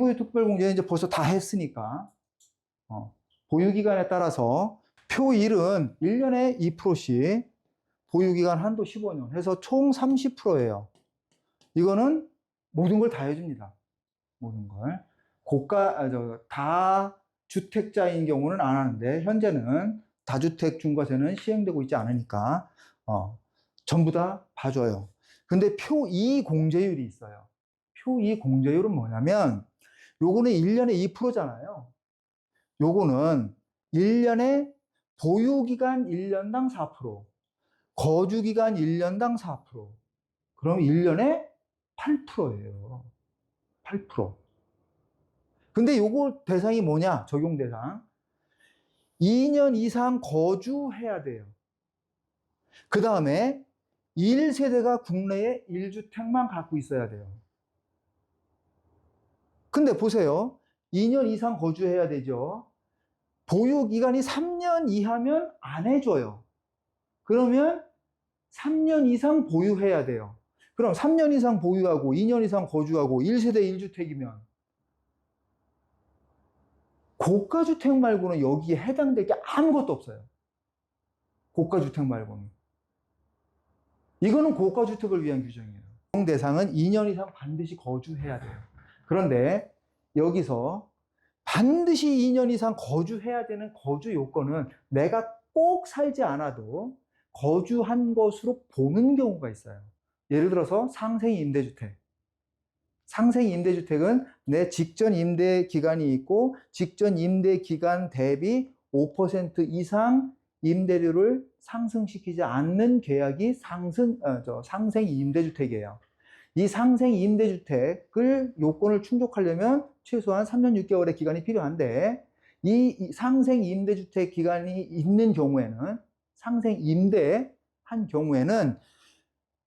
피보유 특별공제는 이제 벌써 다 했으니까, 보유기간에 따라서 표 1은 1년에 2%씩, 보유기간 한도 15년 해서 총 30%예요. 이거는 모든 걸 다 해줍니다. 모든 걸. 다주택자인 경우는 안 하는데, 현재는 다주택 중과세는 시행되고 있지 않으니까, 전부 다 봐줘요. 근데 표 2 공제율이 있어요. 표 2 공제율은 뭐냐면, 요거는 1년에 2%잖아요. 요거는 1년에 보유기간 1년당 4%, 거주기간 1년당 4%. 그럼 1년에 8%예요. 8%. 근데 요거 대상이 뭐냐? 적용 대상. 2년 이상 거주해야 돼요. 그 다음에 1세대가 국내에 1주택만 갖고 있어야 돼요. 근데 보세요. 2년 이상 거주해야 되죠. 보유기간이 3년 이하면 안 해줘요. 그러면 3년 이상 보유해야 돼요. 그럼 3년 이상 보유하고 2년 이상 거주하고 1세대 1주택이면 고가주택 말고는 여기에 해당될 게 아무것도 없어요. 고가주택 말고는. 이거는 고가주택을 위한 규정이에요. 대상은 2년 이상 반드시 거주해야 돼요. 그런데 여기서 반드시 2년 이상 거주해야 되는 거주 요건은 내가 꼭 살지 않아도 거주한 것으로 보는 경우가 있어요. 예를 들어서 상생 임대주택. 상생 임대주택은 내 직전 임대 기간이 있고 직전 임대 기간 대비 5% 이상 임대료를 상승시키지 않는 계약이 상생 임대주택이에요. 이 상생 임대주택을 요건을 충족하려면 최소한 3년 6개월의 기간이 필요한데 이 상생 임대주택 기간이 있는 경우에는 상생 임대한 경우에는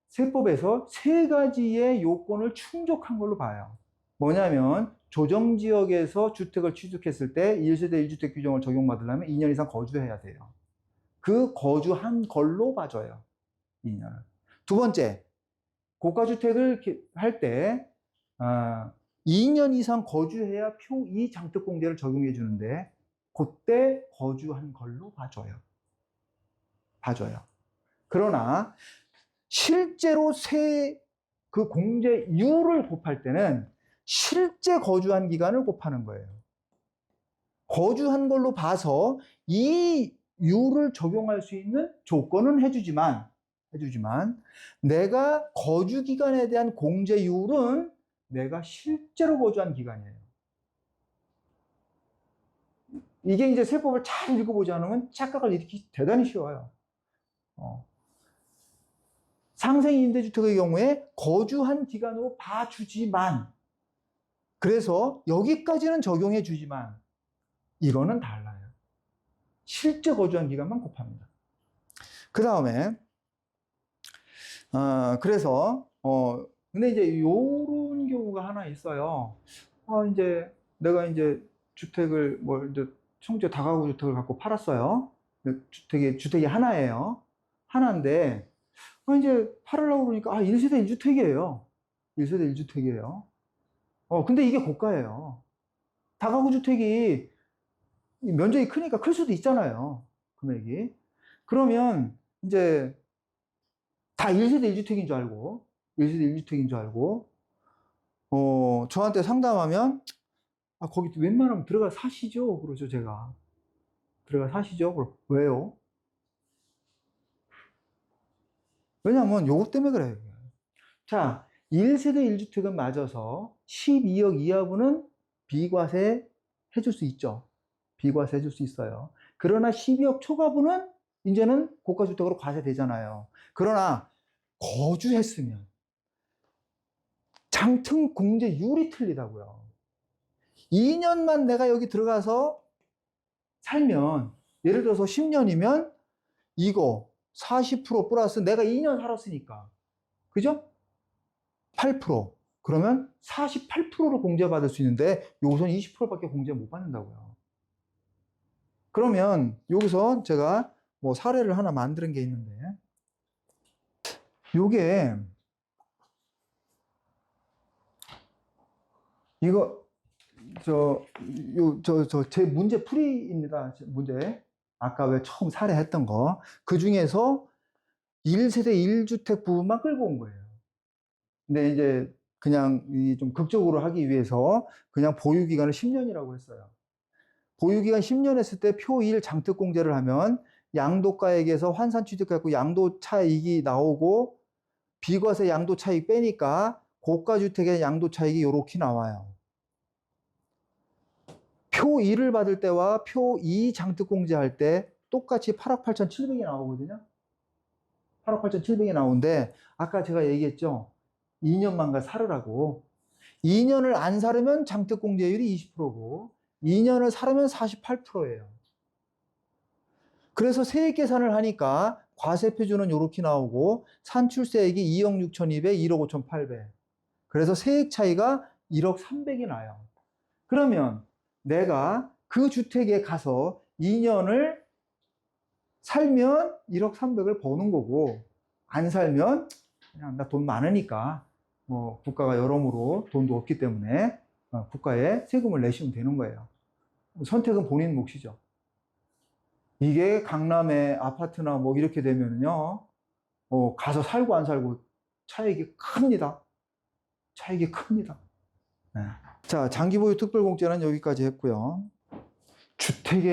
세법에서 세 가지의 요건을 충족한 걸로 봐요. 뭐냐면 조정지역에서 주택을 취득했을 때 1세대 1주택 규정을 적용받으려면 2년 이상 거주해야 돼요. 그 거주한 걸로 봐줘요. 2년을. 두 번째, 고가주택을 할 때 2년 이상 거주해야 표 2 장특공제를 적용해 주는데 그때 거주한 걸로 봐줘요. 그러나 실제로 그 공제율을 곱할 때는 실제 거주한 기간을 곱하는 거예요. 거주한 걸로 봐서 이 율을 적용할 수 있는 조건은 해주지만 내가 거주 기간에 대한 공제율은 내가 실제로 거주한 기간이에요. 이게 이제 세법을 잘 읽어보지 않으면 착각을 일으키기 대단히 쉬워요. 상생 임대주택의 경우에 거주한 기간으로 봐주지만, 그래서 여기까지는 적용해 주지만 이거는 달라요. 실제 거주한 기간만 곱합니다. 그 다음에 그래서 근데 이제 요런 경우가 하나 있어요. 이제 내가 이제 주택을 이제 청주에 다가구 주택을 갖고 팔았어요. 주택이 하나예요. 하나인데 이제 팔으려고 그러니까 1세대 1주택이에요. 1세대 1주택이에요. 근데 이게 고가예요. 다가구 주택이 면적이 크니까 클 수도 있잖아요. 금액이. 그러면 이제 다 1세대 1주택인 줄 알고, 저한테 상담하면, 거기 웬만하면 들어가 사시죠? 그러죠, 제가. 들어가 사시죠? 그럼, 왜요? 왜냐면 요것 때문에 그래요. 자, 1세대 1주택은 맞아서 12억 이하분은 비과세 해줄 수 있죠. 비과세 해줄 수 있어요. 그러나 12억 초과분은 이제는 고가주택으로 과세되잖아요. 그러나 거주했으면 장특 공제율이 틀리다고요. 2년만 내가 여기 들어가서 살면, 예를 들어서 10년이면 이거 40% 플러스 내가 2년 살았으니까, 그죠? 8%. 그러면 48%를 공제받을 수 있는데 여기서는 20%밖에 공제 못 받는다고요. 그러면 여기서 제가 사례를 하나 만드는 게 있는데, 이거 제 문제 풀이입니다. 문제. 아까 왜 처음 사례했던 거. 그 중에서 1세대 1주택 부분만 끌고 온 거예요. 근데 이제 그냥 좀 극적으로 하기 위해서 그냥 보유기간을 10년이라고 했어요. 보유기간 10년 했을 때 표1 장특공제를 하면 양도가액에서 환산취득해갖고 양도차익이 나오고 비과세 양도차익 빼니까 고가주택의 양도차익이 이렇게 나와요. 표1을 받을 때와 표2 장특공제 할 때 똑같이 8억 8,700이 나오거든요. 8억 8,700이 나오는데 아까 제가 얘기했죠. 2년만 사르라고. 2년을 안 사르면 장특공제율이 20%고 2년을 사르면 48%예요. 그래서 세액 계산을 하니까 과세표준은 이렇게 나오고 산출세액이 2억 6,200, 1억 5,800. 그래서 세액 차이가 1억 300이 나요. 그러면 내가 그 주택에 가서 2년을 살면 1억 300을 버는 거고 안 살면 그냥 나 돈 많으니까 뭐 국가가 여러모로 돈도 없기 때문에 국가에 세금을 내시면 되는 거예요. 선택은 본인 몫이죠. 이게 강남의 아파트나 뭐 이렇게 되면요, 가서 살고 안 살고 차익이 큽니다. 차익이 큽니다. 네. 자, 장기보유 특별공제는 여기까지 했고요. 주택의